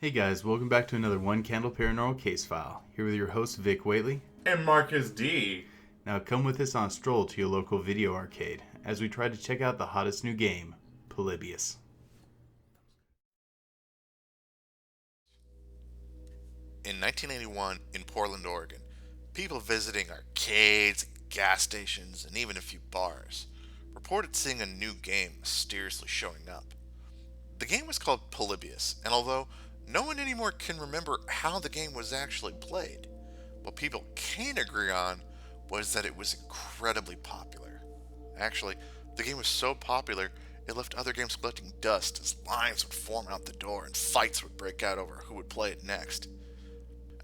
Hey guys, welcome back to another One Candle Paranormal Case File. Here with your host Vic Whately. And Marcus D. Now come with us on a stroll to your local video arcade as we try to check out the hottest new game, Polybius. In 1981, in Portland, Oregon, people visiting arcades, gas stations, and even a few bars reported seeing a new game mysteriously showing up. The game was called Polybius, and although no one anymore can remember how the game was actually played, what people can agree on was that it was incredibly popular. Actually, the game was so popular, it left other games collecting dust as lines would form out the door and fights would break out over who would play it next.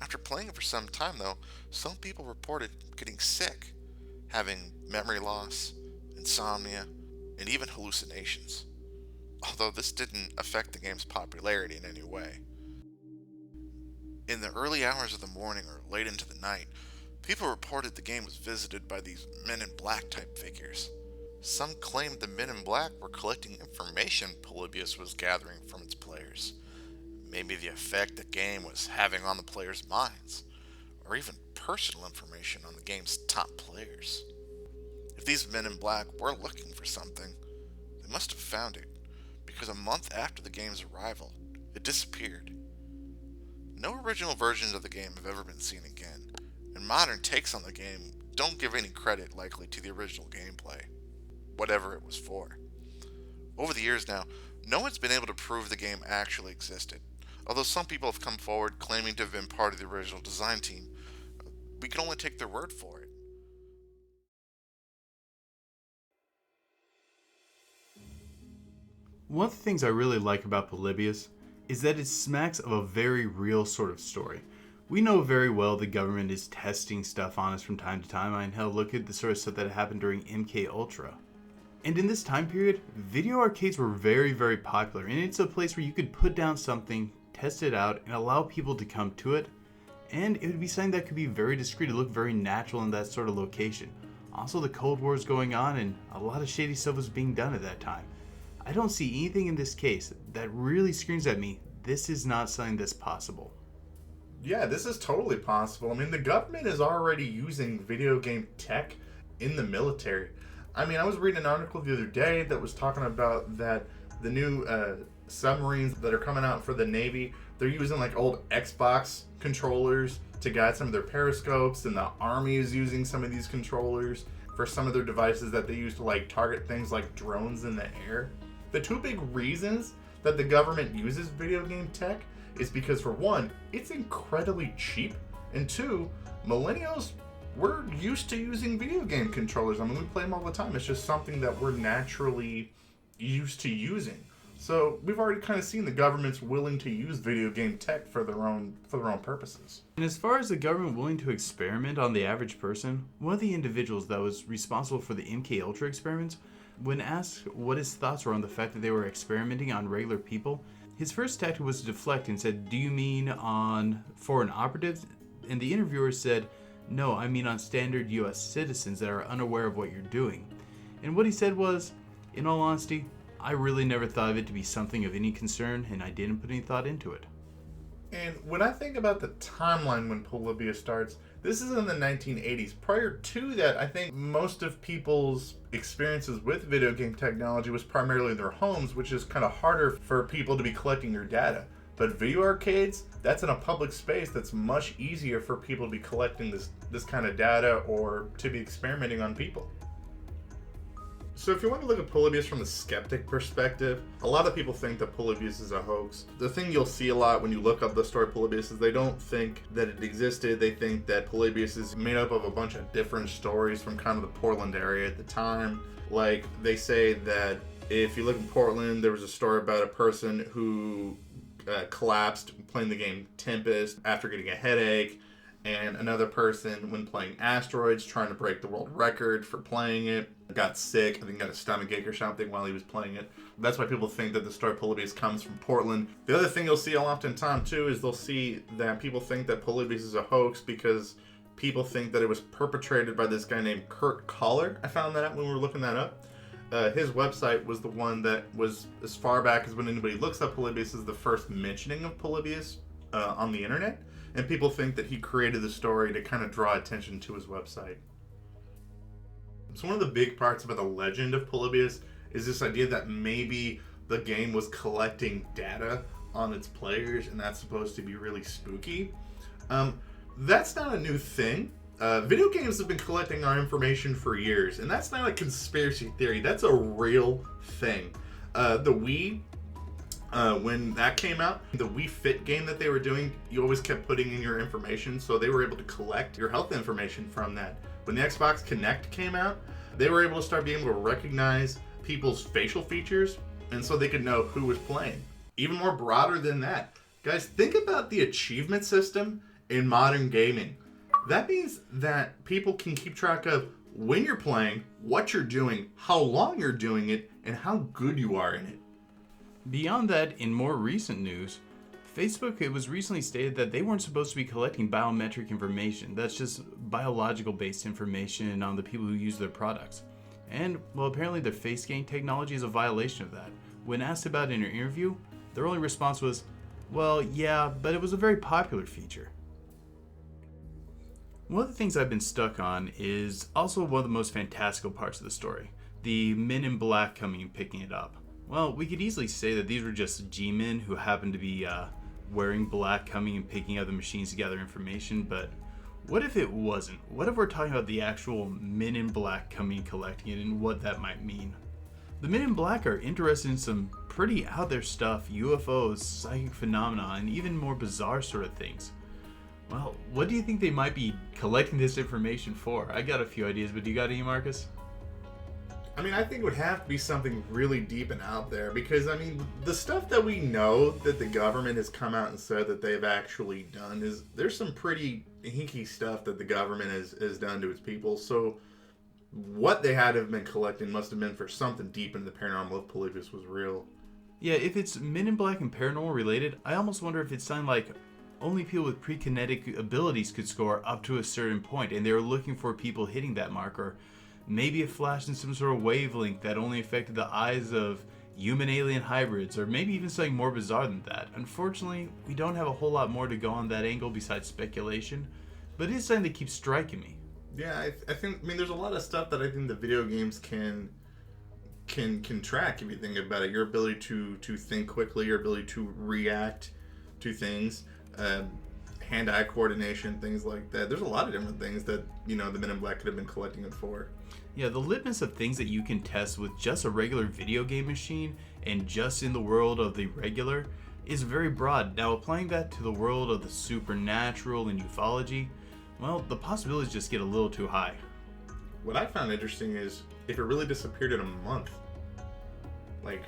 After playing it for some time, though, some people reported getting sick, having memory loss, insomnia, and even hallucinations. Although this didn't affect the game's popularity in any way. In the early hours of the morning or late into the night, people reported the game was visited by these men in black type figures. Some claimed the men in black were collecting information Polybius was gathering from its players. Maybe the effect the game was having on the players' minds, or even personal information on the game's top players. If these men in black were looking for something, they must have found it, because a month after the game's arrival, it disappeared. No original versions of the game have ever been seen again, and modern takes on the game don't give any credit likely to the original gameplay, whatever it was for. Over the years now, no one's been able to prove the game actually existed. Although some people have come forward claiming to have been part of the original design team, we can only take their word for it. One of the things I really like about Polybius is that it smacks of a very real sort of story. We know very well the government is testing stuff on us from time to time, and hell, look at the sort of stuff that happened during MK Ultra. And in this time period, video arcades were very, very popular, and it's a place where you could put down something, test it out, and allow people to come to it, and it would be something that could be very discreet, to look very natural in that sort of location. Also, the Cold War is going on, and a lot of shady stuff was being done at that time. I don't see anything in this case that really screams at me, this is not something that's possible. Yeah, this is totally possible. I mean, the government is already using video game tech in the military. I mean, I was reading an article the other day that was talking about that the new submarines that are coming out for the Navy, they're using like old Xbox controllers to guide some of their periscopes, and the Army is using some of these controllers for some of their devices that they use to like target things like drones in the air. The two big reasons that the government uses video game tech is because, for one, it's incredibly cheap, and two, millennials, we're used to using video game controllers. I mean, we play them all the time. It's just something that we're naturally used to using. So we've already kind of seen the government's willing to use video game tech for their own purposes. And as far as the government willing to experiment on the average person, one of the individuals that was responsible for the MK Ultra experiments, when asked what his thoughts were on the fact that they were experimenting on regular people, his first tactic was to deflect and said, "Do you mean on foreign operatives?" And the interviewer said, "No, I mean on standard US citizens that are unaware of what you're doing." And what he said was, "In all honesty, I really never thought of it to be something of any concern, and I didn't put any thought into it." And when I think about the timeline when Polybius starts, this is in the 1980s. Prior to that, I think most of people's experiences with video game technology was primarily in their homes, which is kind of harder for people to be collecting your data. But video arcades, that's in a public space that's much easier for people to be collecting this kind of data or to be experimenting on people. So if you want to look at Polybius from the skeptic perspective, a lot of people think that Polybius is a hoax. The thing you'll see a lot when you look up the story of Polybius is they don't think that it existed. They think that Polybius is made up of a bunch of different stories from kind of the Portland area at the time. Like, they say that if you look in Portland, there was a story about a person who collapsed playing the game Tempest after getting a headache, and another person, when playing Asteroids, trying to break the world record for playing it, got sick, I think got a stomachache or something while he was playing it. That's why people think that the story of Polybius comes from Portland. The other thing you'll see a lot in time too is they'll see that people think that Polybius is a hoax because people think that it was perpetrated by this guy named Kurt Collar. I found that out when we were looking that up. his website was the one that was, as far back as when anybody looks up Polybius, is the first mentioning of Polybius on the internet. And people think that he created the story to kind of draw attention to his website. So one of the big parts about the legend of Polybius is this idea that maybe the game was collecting data on its players, and that's supposed to be really spooky. That's not a new thing. Video games have been collecting our information for years, and that's not a conspiracy theory. That's a real thing. The Wii, when that came out, the Wii Fit game that they were doing, you always kept putting in your information, so they were able to collect your health information from that. When the Xbox Kinect came out, they were able to start being able to recognize people's facial features, and so they could know who was playing. Even more broader than that, guys, think about the achievement system in modern gaming. That means that people can keep track of when you're playing, what you're doing, how long you're doing it, and how good you are in it. Beyond that, in more recent news, Facebook, it was recently stated that they weren't supposed to be collecting biometric information. That's just biological-based information on the people who use their products. And, well, apparently their face scanning technology is a violation of that. When asked about it in an interview, their only response was, well, yeah, but it was a very popular feature. One of the things I've been stuck on is also one of the most fantastical parts of the story. The men in black coming and picking it up. Well, we could easily say that these were just G-men who happened to be wearing black, coming and picking up the machines to gather information, but what if it wasn't? What if we're talking about the actual men in black coming and collecting it and what that might mean? The men in black are interested in some pretty out there stuff, UFOs, psychic phenomena, and even more bizarre sort of things. Well, what do you think they might be collecting this information for? I got a few ideas, but do you got any, Marcus? I mean, I think it would have to be something really deep and out there, because, I mean, the stuff that we know that the government has come out and said that they've actually done is, there's some pretty hinky stuff that the government has done to its people, so what they had to have been collecting must have been for something deep into the paranormal if Polybius was real. Yeah, if it's Men in Black and paranormal related, I almost wonder if it's something like only people with pre-kinetic abilities could score up to a certain point, and they were looking for people hitting that mark, or maybe it flashed in some sort of wavelength that only affected the eyes of human-alien hybrids, or maybe even something more bizarre than that. Unfortunately, we don't have a whole lot more to go on that angle besides speculation, but it is something that keeps striking me. Yeah, I think, I mean, there's a lot of stuff that I think the video games can track if you think about it. Your ability to think quickly, your ability to react to things, hand-eye coordination, things like that. There's a lot of different things that, you know, the Men in Black could have been collecting it for. Yeah, the litmus of things that you can test with just a regular video game machine and just in the world of the regular is very broad. Now, applying that to the world of the supernatural and ufology, well, the possibilities just get a little too high. What I found interesting is if it really disappeared in a month, like,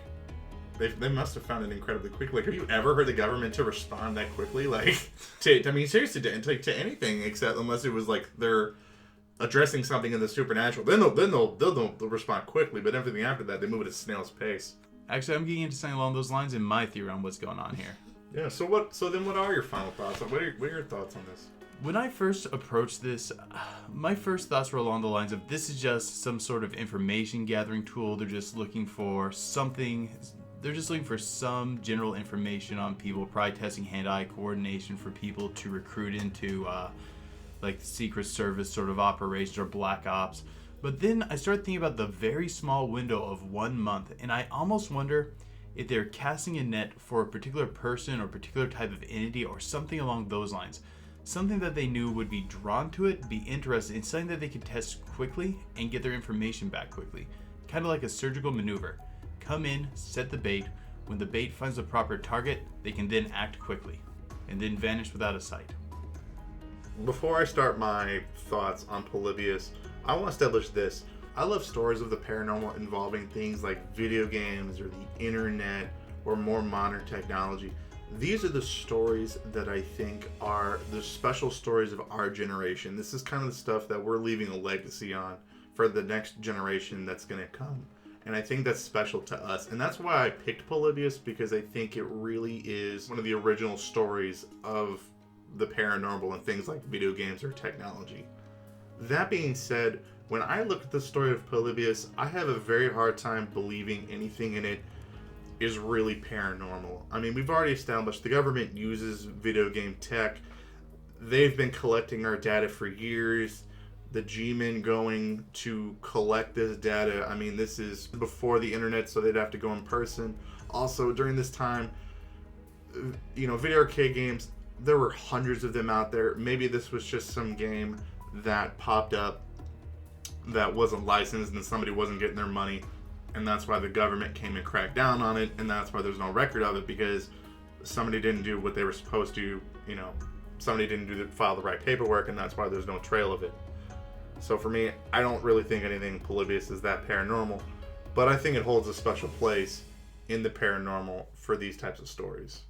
they must have found it incredibly quickly. Like, have you ever heard the government to respond that quickly? Like, I mean, seriously, to anything except unless it was like they're addressing something in the supernatural. Then they'll respond quickly. But everything after that, they move at a snail's pace. Actually, I'm getting into something along those lines in my theory on what's going on here. Yeah. So then, what are your final thoughts? What are your thoughts on this? When I first approached this, my first thoughts were along the lines of this is just some sort of information gathering tool. They're just looking for something. They're just looking for some general information on people, probably testing hand-eye coordination for people to recruit into like Secret Service sort of operations or Black Ops. But then I started thinking about the very small window of 1 month, and I almost wonder if they're casting a net for a particular person or particular type of entity or something along those lines. Something that they knew would be drawn to it, be interested in, something that they could test quickly and get their information back quickly. Kind of like a surgical maneuver. Come in, set the bait. When the bait finds the proper target, they can then act quickly and then vanish without a sight. Before I start my thoughts on Polybius, I want to establish this. I love stories of the paranormal involving things like video games or the internet or more modern technology. These are the stories that I think are the special stories of our generation. This is kind of the stuff that we're leaving a legacy on for the next generation that's going to come. And I think that's special to us. And that's why I picked Polybius, because I think it really is one of the original stories of the paranormal and things like video games or technology. That being said, When I look at the story of Polybius, I have a very hard time believing anything in it is really paranormal. I mean, we've already established the government uses video game tech. They've been collecting our data for years. The G-men going to collect this data. I mean, this is before the internet, so they'd have to go in person. Also, during this time, video arcade games, there were hundreds of them out there. Maybe this was just some game that popped up that wasn't licensed and somebody wasn't getting their money, and that's why the government came and cracked down on it, and that's why there's no record of it, because somebody didn't do what they were supposed to. Somebody didn't file the right paperwork, and that's why there's no trail of it. So for me, I don't really think anything Polybius is that paranormal, but I think it holds a special place in the paranormal for these types of stories.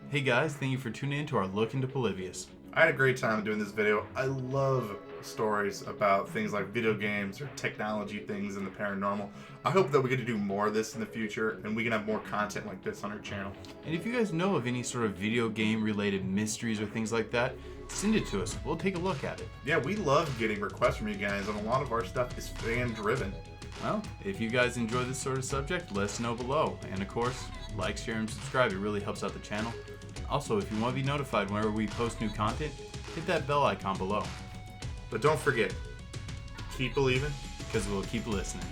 Hey guys, thank you for tuning in to our look into Polybius. I had a great time doing this video. I love stories about things like video games or technology things in the paranormal. I hope that we get to do more of this in the future and we can have more content like this on our channel. And if you guys know of any sort of video game related mysteries or things like that, send it to us. We'll take a look at it. Yeah, we love getting requests from you guys, and a lot of our stuff is fan driven. Well, if you guys enjoy this sort of subject, let us know below. And of course, like, share, and subscribe. It really helps out the channel. Also, if you want to be notified whenever we post new content, hit that bell icon below. But don't forget, keep believing, because we'll keep listening.